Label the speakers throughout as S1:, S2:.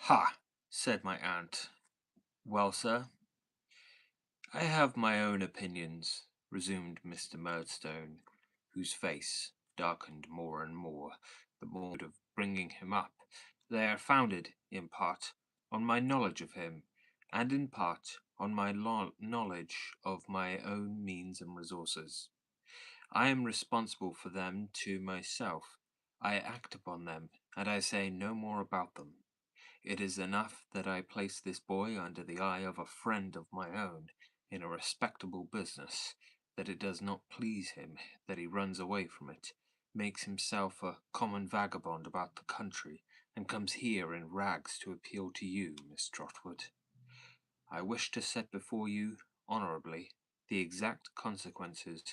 S1: "Ha!" said my aunt. "Well, sir, I have my own opinions," resumed Mr. Murdstone, whose face darkened more and more the more of bringing him up. "They are founded, in part, on my knowledge of him, and in part on my knowledge of my own means and resources. I am responsible for them to myself. I act upon them, and I say no more about them. It is enough that I place this boy under the eye of a friend of my own in a respectable business, that it does not please him, that he runs away from it, makes himself a common vagabond about the country, and comes here in rags to appeal to you, Miss Trotwood. I wish to set before you, honourably, the exact consequences,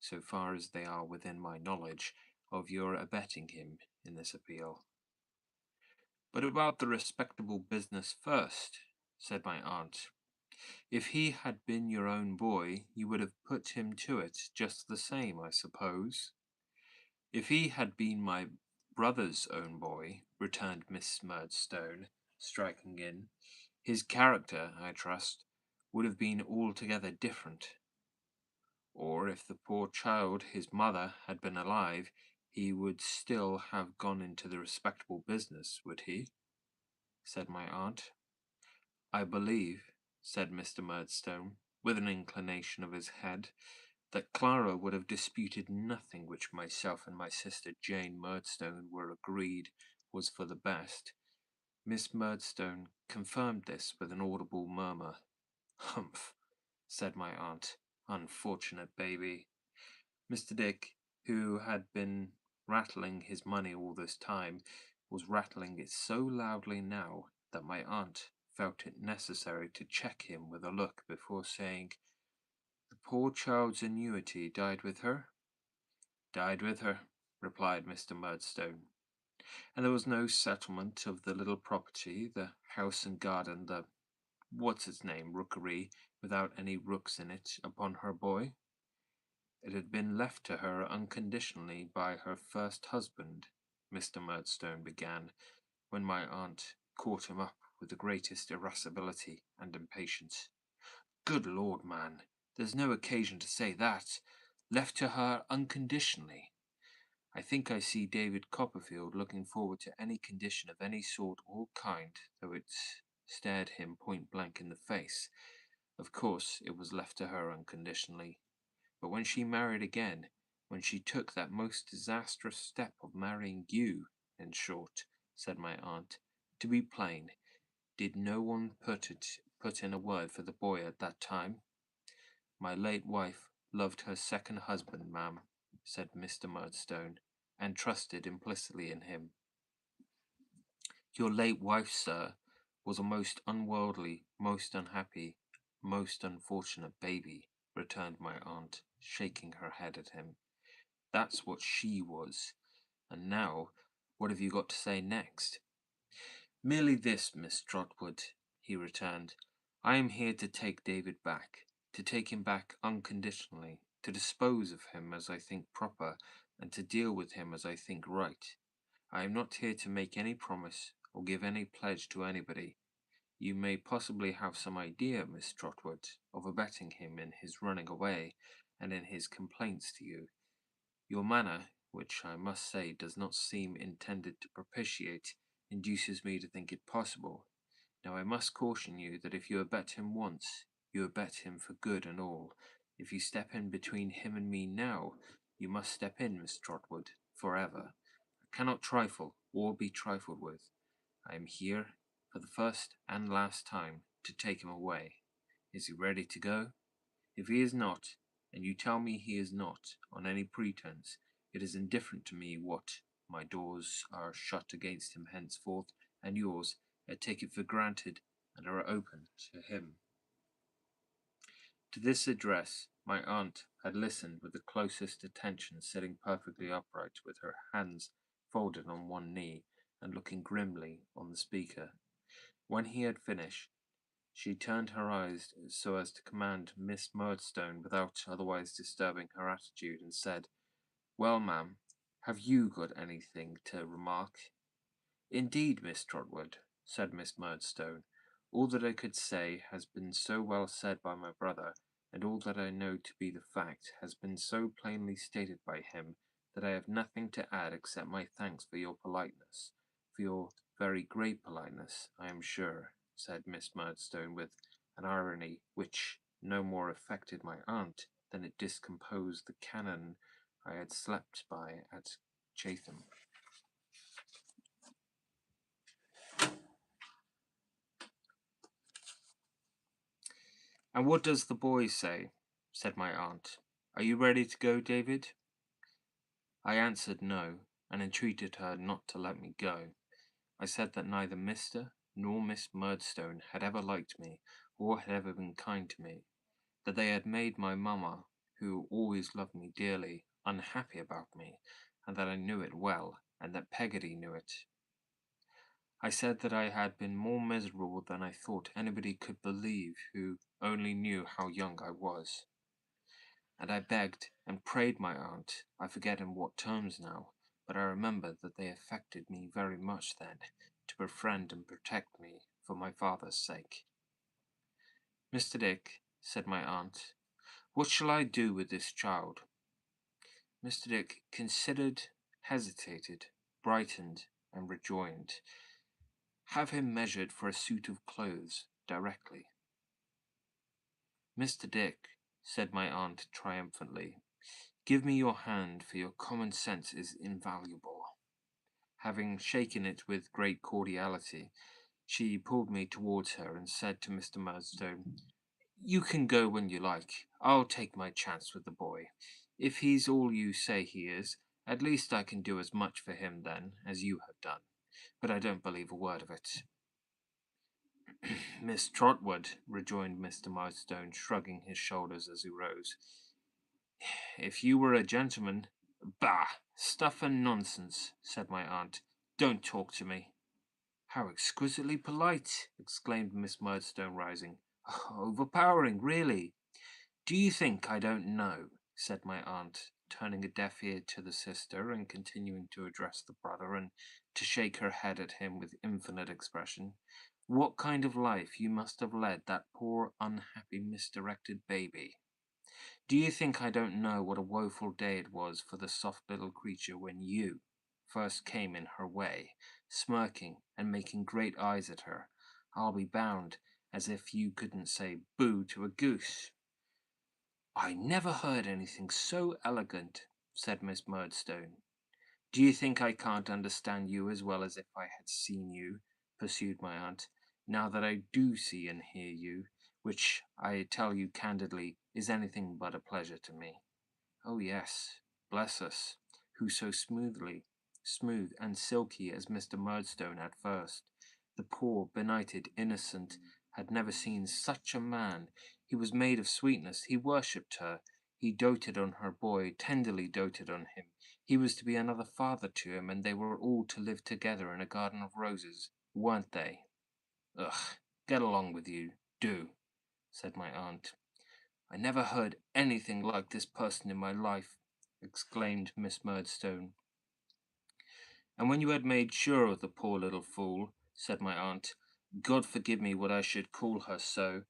S1: so far as they are within my knowledge, of your abetting him in this appeal." "But about the respectable business first," said my aunt. "If he had been your own boy, you would have put him to it just the same, I suppose?" "If he had been my brother's own boy," returned Miss Murdstone, striking in, "his character, I trust, would have been altogether different. Or if the poor child, his mother, had been alive, he would still have gone into the respectable business, would he?" said my aunt. "I believe," said Mr. Murdstone, with an inclination of his head, "that Clara would have disputed nothing which myself and my sister Jane Murdstone were agreed was for the best." Miss Murdstone confirmed this with an audible murmur. "Humph!" said my aunt. "Unfortunate baby!" Mr. Dick, who had been rattling his money all this time, was rattling it so loudly now that my aunt felt it necessary to check him with a look before saying, "The poor child's annuity died with her?" "Died with her," replied Mr. Murdstone. "And there was no settlement of the little property, the house and garden, the what's-its-name rookery, without any rooks in it, upon her boy?" "It had been left to her unconditionally by her first husband," Mr. Murdstone began, when my aunt caught him up with the greatest irascibility and impatience. "Good Lord, man, there's no occasion to say that. Left to her unconditionally. I think I see David Copperfield looking forward to any condition of any sort or kind, though it stared him point blank in the face. Of course it was left to her unconditionally. But when she married again, when she took that most disastrous step of marrying you, in short," said my aunt, "to be plain, did no one put in a word for the boy at that time?" "My late wife loved her second husband, ma'am," said Mr. Murdstone, "and trusted implicitly in him." "Your late wife, sir, was a most unworldly, most unhappy, most unfortunate baby," returned my aunt, shaking her head at him. "That's what she was. And now, what have you got to say next?" "Merely this, Miss Trotwood," he returned. "I am here to take David back, to take him back unconditionally, to dispose of him as I think proper, and to deal with him as I think right. I am not here to make any promise or give any pledge to anybody. You may possibly have some idea, Miss Trotwood, of abetting him in his running away, and in his complaints to you. Your manner, which I must say does not seem intended to propitiate, induces me to think it possible. Now I must caution you that if you abet him once, you abet him for good and all. If you step in between him and me now, you must step in, Miss Trotwood, forever. I cannot trifle, or be trifled with. I am here, for the first and last time, to take him away. Is he ready to go? If he is not, and you tell me he is not, on any pretence, it is indifferent to me what. My doors are shut against him henceforth, and yours, I take it for granted, and are open to him." To this address my aunt had listened with the closest attention, sitting perfectly upright, with her hands folded on one knee, and looking grimly on the speaker. When he had finished, she turned her eyes so as to command Miss Murdstone without otherwise disturbing her attitude, and said, "Well, ma'am, have you got anything to remark?" "Indeed, Miss Trotwood," said Miss Murdstone. All that I could say has been so well said by my brother, and all that I know to be the fact has been so plainly stated by him, that I have nothing to add except my thanks for your politeness, for your very great politeness, I am sure, said Miss Murdstone with an irony which no more affected my aunt than it discomposed the cannon I had slept by at Chatham. And what does the boy say? Said my aunt. Are you ready to go, David? I answered no, and entreated her not to let me go. I said that neither Mr. nor Miss Murdstone had ever liked me, or had ever been kind to me, that they had made my mamma, who always loved me dearly, unhappy about me, and that I knew it well, and that Peggotty knew it. I said that I had been more miserable than I thought anybody could believe who only knew how young I was. And I begged and prayed my aunt, I forget in what terms now, but I remember that they affected me very much then, to befriend and protect me for my father's sake. Mr. Dick, said my aunt, what shall I do with this child? Mr. Dick considered, hesitated, brightened, and rejoined, have him measured for a suit of clothes directly. Mr. Dick, said my aunt triumphantly, give me your hand, for your common sense is invaluable. Having shaken it with great cordiality, she pulled me towards her and said to Mr. Murdstone, you can go when you like. I'll take my chance with the boy. If he's all you say he is, at least I can do as much for him then as you have done. But I don't believe a word of it. Miss Trotwood, rejoined Mr. Murdstone, shrugging his shoulders as he rose, if you were a gentleman— Bah! Stuff and nonsense, said my aunt. Don't talk to me. How exquisitely polite, exclaimed Miss Murdstone, rising. Overpowering, really. Do you think I don't know, said my aunt, turning a deaf ear to the sister and continuing to address the brother and to shake her head at him with infinite expression, what kind of life you must have led that poor, unhappy, misdirected baby? Do you think I don't know what a woeful day it was for the soft little creature when you first came in her way, smirking and making great eyes at her, I'll be bound, as if you couldn't say boo to a goose? I never heard anything so elegant, said Miss Murdstone. Do you think I can't understand you as well as if I had seen you? Pursued my aunt. Now that I do see and hear you, which I tell you candidly is anything but a pleasure to me. Oh yes, bless us, who so smooth and silky as Mr. Murdstone at first. The poor, benighted innocent had never seen such a man. He was made of sweetness. He worshipped her. He doted on her boy, tenderly doted on him. He was to be another father to him, and they were all to live together in a garden of roses, weren't they? Ugh, get along with you, do, said my aunt. I never heard anything like this person in my life, exclaimed Miss Murdstone. And when you had made sure of the poor little fool, said my aunt, God forgive me what I should call her so,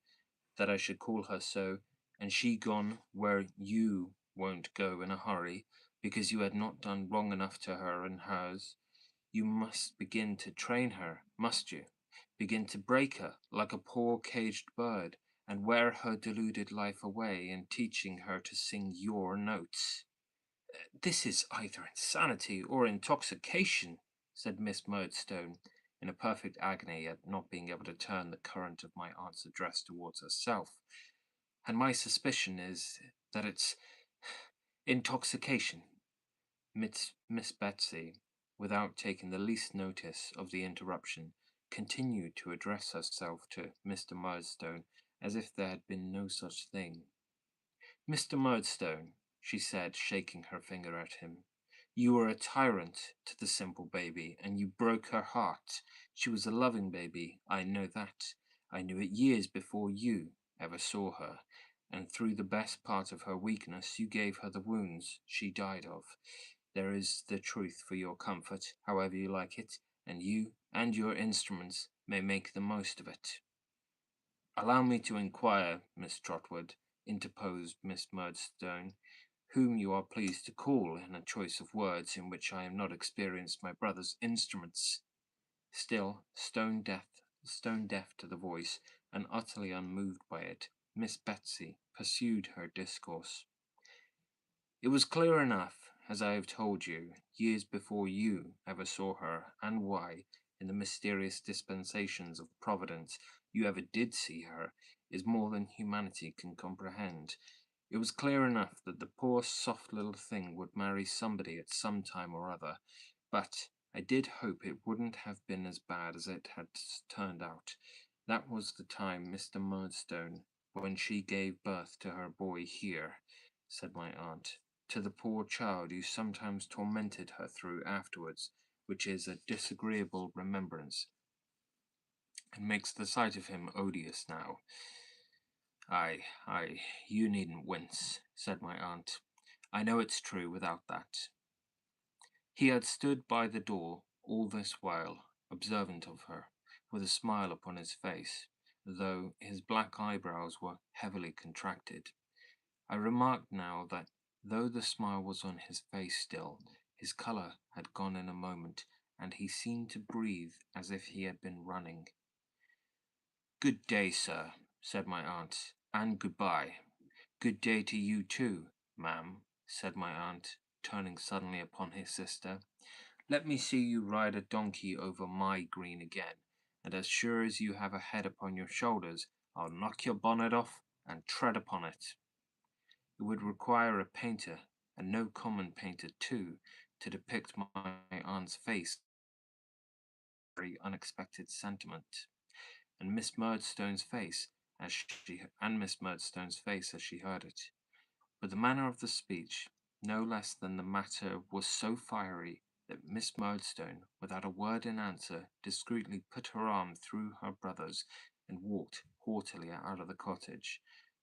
S1: that I should call her so, and she gone where you won't go in a hurry, because you had not done wrong enough to her and hers, you must begin to train her, must you? Begin to break her, like a poor caged bird, and wear her deluded life away in teaching her to sing your notes. This is either insanity or intoxication, said Miss Murdstone, in a perfect agony at not being able to turn the current of my aunt's address towards herself. And my suspicion is that it's intoxication. Miss Betsy, without taking the least notice of the interruption, continued to address herself to Mr. Murdstone as if there had been no such thing. Mr. Murdstone, she said, shaking her finger at him, you were a tyrant to the simple baby, and you broke her heart. She was a loving baby, I know that. I knew it years before you ever saw her, and through the best part of her weakness you gave her the wounds she died of. There is the truth for your comfort, however you like it, and you and your instruments may make the most of it. Allow me to inquire, Miss Trotwood, interposed Miss Murdstone, whom you are pleased to call, in a choice of words in which I am not experienced my brother's instruments. Still, stone deaf to the voice, and utterly unmoved by it, Miss Betsy pursued her discourse. It was clear enough, as I have told you, years before you ever saw her, and why, in the mysterious dispensations of Providence, you ever did see her, is more than humanity can comprehend. It was clear enough that the poor soft little thing would marry somebody at some time or other, but I did hope it wouldn't have been as bad as it had turned out. That was the time, Mr. Murdstone, when she gave birth to her boy here, said my aunt, to the poor child you sometimes tormented her through afterwards, which is a disagreeable remembrance, and makes the sight of him odious now. Ay, you needn't wince, said my aunt. I know it's true without that. He had stood by the door all this while, observant of her, with a smile upon his face, though his black eyebrows were heavily contracted. I remarked now that, though the smile was on his face still, his colour had gone in a moment, and he seemed to breathe as if he had been running. Good day, sir, said my aunt, and good-bye. Good day to you too, ma'am, said my aunt, turning suddenly upon his sister. Let me see you ride a donkey over my green again, and as sure as you have a head upon your shoulders, I'll knock your bonnet off and tread upon it. It would require a painter, and no common painter too, to depict my aunt's face with very unexpected sentiment, and Miss Murdstone's face as she heard it. But the manner of the speech, no less than the matter, was so fiery that Miss Murdstone, without a word in answer, discreetly put her arm through her brother's and walked haughtily out of the cottage,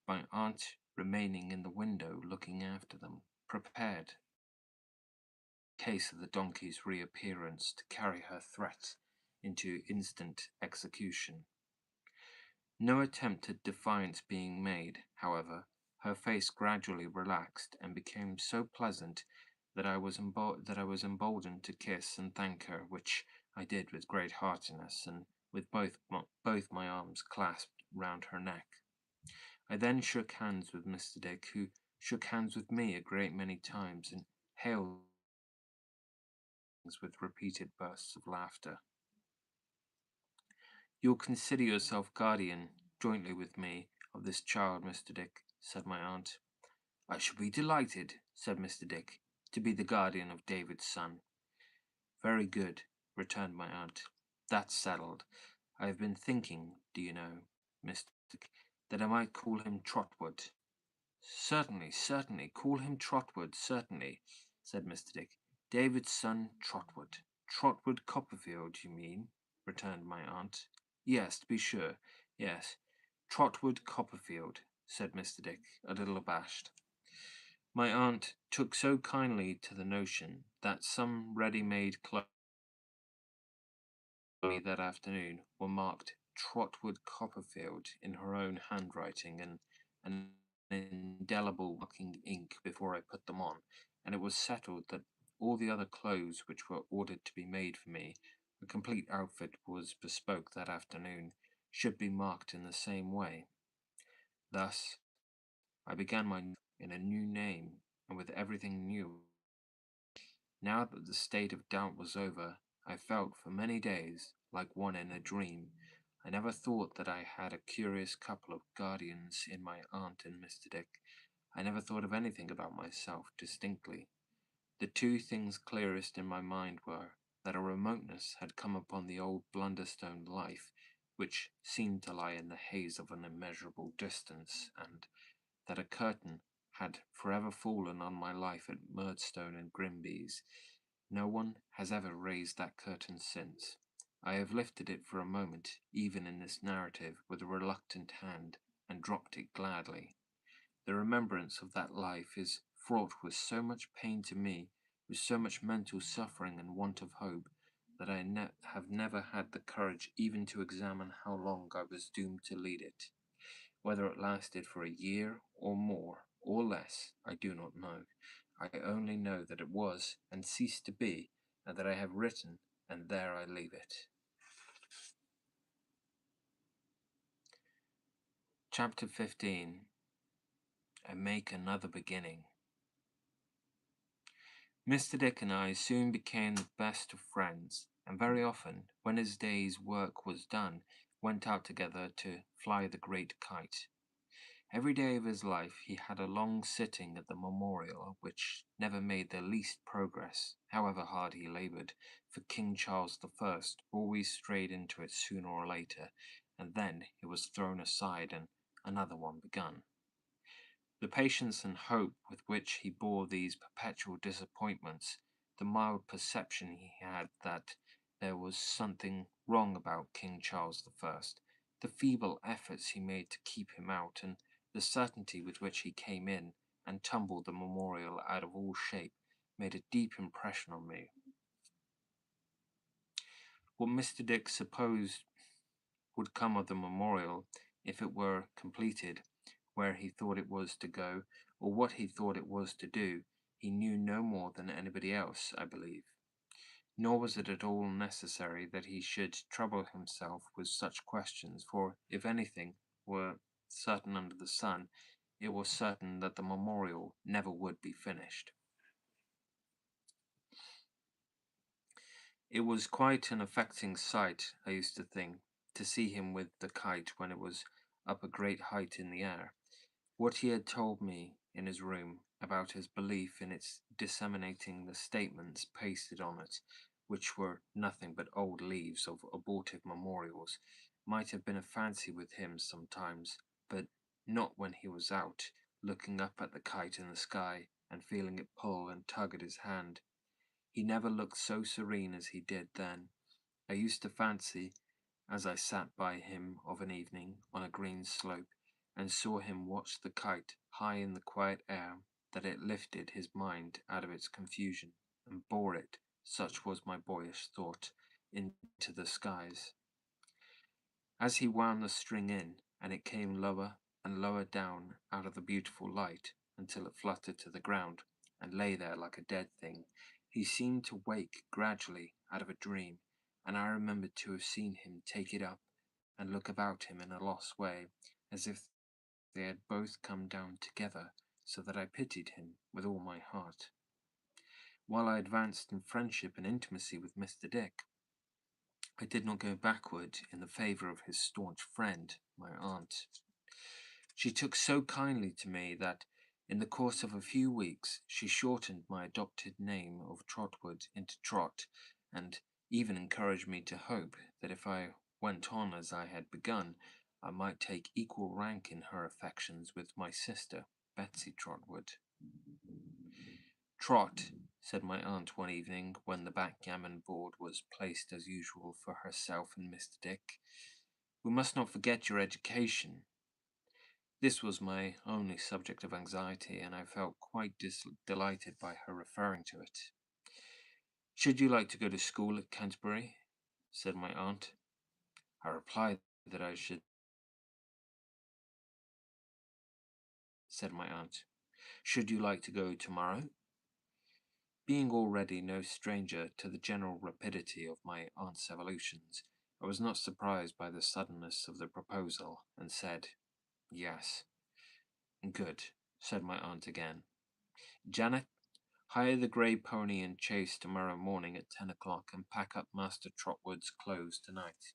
S1: my aunt remaining in the window looking after them, prepared, in case of the donkey's reappearance, to carry her threat into instant execution. No attempt at defiance being made, however, her face gradually relaxed and became so pleasant that I was emboldened to kiss and thank her, which I did with great heartiness, and with both my arms clasped round her neck. I then shook hands with Mr. Dick, who shook hands with me a great many times, and hailed with repeated bursts of laughter. You'll consider yourself guardian, jointly with me, of this child, Mr. Dick, said my aunt. I shall be delighted, said Mr. Dick, to be the guardian of David's son. Very good, returned my aunt. That's settled. I have been thinking, do you know, Mr. Dick, that I might call him Trotwood. Certainly, call him Trotwood, certainly, said Mr. Dick. David's son, Trotwood. Trotwood Copperfield, you mean? Returned my aunt. Yes, to be sure, yes. Trotwood Copperfield, said Mr. Dick, a little abashed. My aunt took so kindly to the notion that some ready-made clothes that afternoon were marked Trotwood Copperfield in her own handwriting and an indelible marking ink before I put them on, and it was settled that all the other clothes which were ordered to be made for me, a complete outfit was bespoke that afternoon, should be marked in the same way. Thus, I began my in a new name and with everything new. Now that the state of doubt was over, I felt for many days like one in a dream. I never thought that I had a curious couple of guardians in my aunt and Mr. Dick. I never thought of anything about myself distinctly. The two things clearest in my mind were that a remoteness had come upon the old Blunderstone life, which seemed to lie in the haze of an immeasurable distance, and that a curtain had forever fallen on my life at Murdstone and Grimby's. No one has ever raised that curtain since. I have lifted it for a moment, even in this narrative, with a reluctant hand, and dropped it gladly. The remembrance of that life is fraught with so much pain to me, with so much mental suffering and want of hope, that have never had the courage even to examine how long I was doomed to lead it. Whether it lasted for a year or more or less, I do not know. I only know that it was and ceased to be, and that I have written, and there I leave it. Chapter 15. I make another beginning. Mr. Dick and I soon became the best of friends, and very often, when his day's work was done, went out together to fly the great kite. Every day of his life he had a long sitting at the memorial, which never made the least progress, however hard he laboured, for King Charles I always strayed into it sooner or later, and then it was thrown aside and another one begun. The patience and hope with which he bore these perpetual disappointments, the mild perception he had that there was something wrong about King Charles I, the feeble efforts he made to keep him out, and the certainty with which he came in and tumbled the memorial out of all shape, made a deep impression on me. What Mr. Dick supposed would come of the memorial if it were completed, where he thought it was to go, or what he thought it was to do, he knew no more than anybody else, I believe. Nor was it at all necessary that he should trouble himself with such questions, for if anything were certain under the sun, it was certain that the memorial never would be finished. It was quite an affecting sight, I used to think, to see him with the kite when it was up a great height in the air. What he had told me in his room about his belief in its disseminating the statements pasted on it, which were nothing but old leaves of abortive memorials, might have been a fancy with him sometimes, but not when he was out, looking up at the kite in the sky and feeling it pull and tug at his hand. He never looked so serene as he did then. I used to fancy, as I sat by him of an evening on a green slope, and saw him watch the kite high in the quiet air, that it lifted his mind out of its confusion, and bore it, such was my boyish thought, into the skies. As he wound the string in, and it came lower and lower down out of the beautiful light, until it fluttered to the ground, and lay there like a dead thing, he seemed to wake gradually out of a dream, and I remembered to have seen him take it up and look about him in a lost way, as if they had both come down together, so that I pitied him with all my heart. While I advanced in friendship and intimacy with Mr. Dick, I did not go backward in the favour of his staunch friend, my aunt. She took so kindly to me that, in the course of a few weeks, she shortened my adopted name of Trotwood into Trot, and even encouraged me to hope that if I went on as I had begun, I might take equal rank in her affections with my sister, Betsy Trotwood. Trot, said my aunt one evening when the backgammon board was placed as usual for herself and Mr. Dick, we must not forget your education. This was my only subject of anxiety, and I felt quite delighted by her referring to it. Should you like to go to school at Canterbury? Said my aunt. I replied that I should, said my aunt. Should you like to go tomorrow? Being already no stranger to the general rapidity of my aunt's evolutions, I was not surprised by the suddenness of the proposal, and said, yes. Good, said my aunt again. Janet, hire the grey pony and chaise tomorrow morning at 10 o'clock, and pack up Master Trotwood's clothes tonight.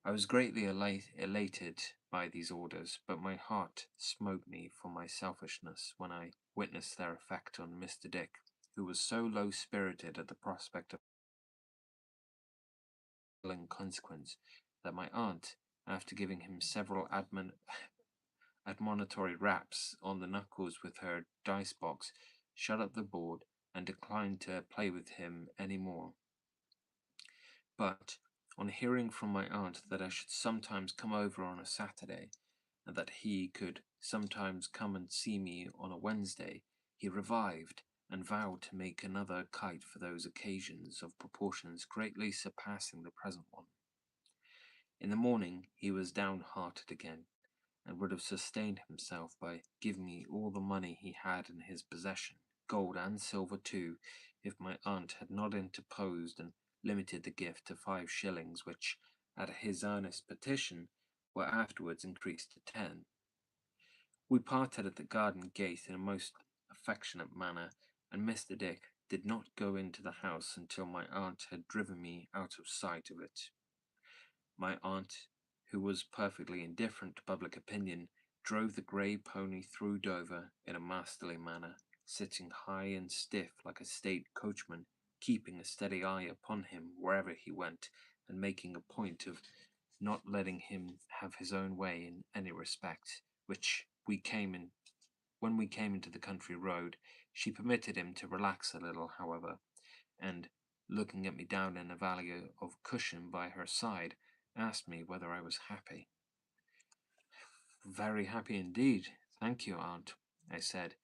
S1: I was greatly elated by these orders, but my heart smote me for my selfishness when I witnessed their effect on Mr. Dick, who was so low-spirited at the prospect of in consequence that my aunt, after giving him several admonitory raps on the knuckles with her dice-box, shut up the board and declined to play with him any more. But, on hearing from my aunt that I should sometimes come over on a Saturday, and that he could sometimes come and see me on a Wednesday, he revived, and vowed to make another kite for those occasions of proportions greatly surpassing the present one. In the morning he was downhearted again, and would have sustained himself by giving me all the money he had in his possession, gold and silver too, if my aunt had not interposed and limited the gift to 5 shillings, which, at his earnest petition, were afterwards increased to 10. We parted at the garden gate in a most affectionate manner, and Mr. Dick did not go into the house until my aunt had driven me out of sight of it. My aunt, who was perfectly indifferent to public opinion, drove the grey pony through Dover in a masterly manner, sitting high and stiff like a state coachman, keeping a steady eye upon him wherever he went, and making a point of not letting him have his own way in any respect, when we came into the country road, she permitted him to relax a little, however, and, looking at me down in a valley of cushion by her side, asked me whether I was happy. Very happy indeed, thank you, aunt, I said.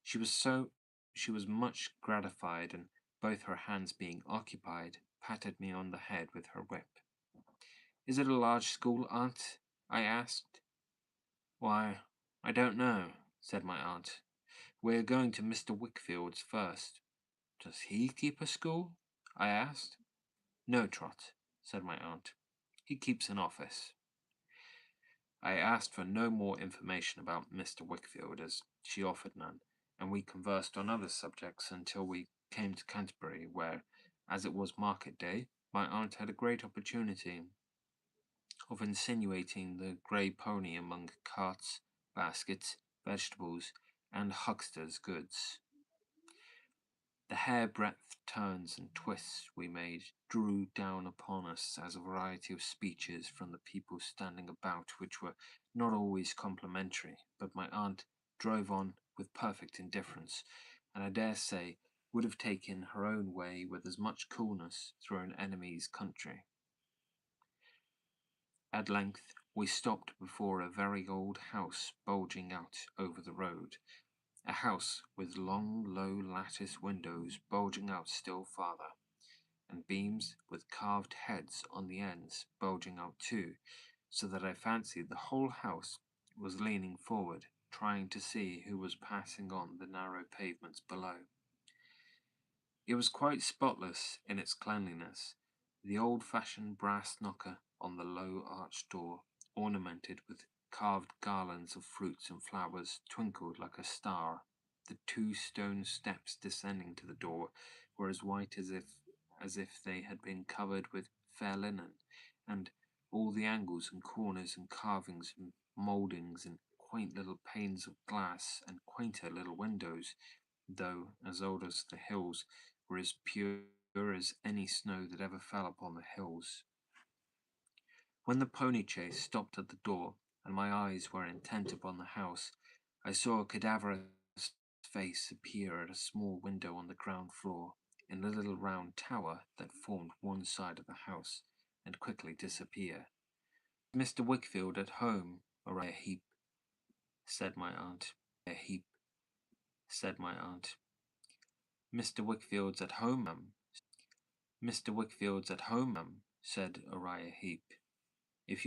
S1: She was so she was much gratified, and both her hands being occupied, patted me on the head with her whip. Is it a large school, aunt? I asked. Why, I don't know, said my aunt. We're going to Mr. Wickfield's first. Does he keep a school? I asked. No, Trot, said my aunt. He keeps an office. I asked for no more information about Mr. Wickfield, as she offered none, and we conversed on other subjects until we came to Canterbury, where, as it was market day, my aunt had a great opportunity of insinuating the grey pony among carts, baskets, vegetables, and hucksters' goods. The hairbreadth turns and twists we made drew down upon us as a variety of speeches from the people standing about, which were not always complimentary, but my aunt drove on with perfect indifference, and I dare say would have taken her own way with as much coolness through an enemy's country. At length we stopped before a very old house bulging out over the road, a house with long, low lattice windows bulging out still farther, and beams with carved heads on the ends bulging out too, so that I fancied the whole house was leaning forward, trying to see who was passing on the narrow pavements below. It was quite spotless in its cleanliness. The old-fashioned brass knocker on the low arched door, ornamented with carved garlands of fruits and flowers, twinkled like a star. The 2 stone steps descending to the door were as white as if they had been covered with fair linen, and all the angles and corners and carvings and mouldings and quaint little panes of glass and quainter little windows, though as old as the hills, were as pure as any snow that ever fell upon the hills. When the pony chaise stopped at the door, and my eyes were intent upon the house, I saw a cadaverous face appear at a small window on the ground floor, in the little round tower that formed one side of the house, and quickly disappear. Mr. Wickfield at home, or a heap, said my aunt. A heap, said my aunt. Mr. Wickfield's at home, ma'am. Mr. Wickfield's at home, ma'am, said Uriah Heep.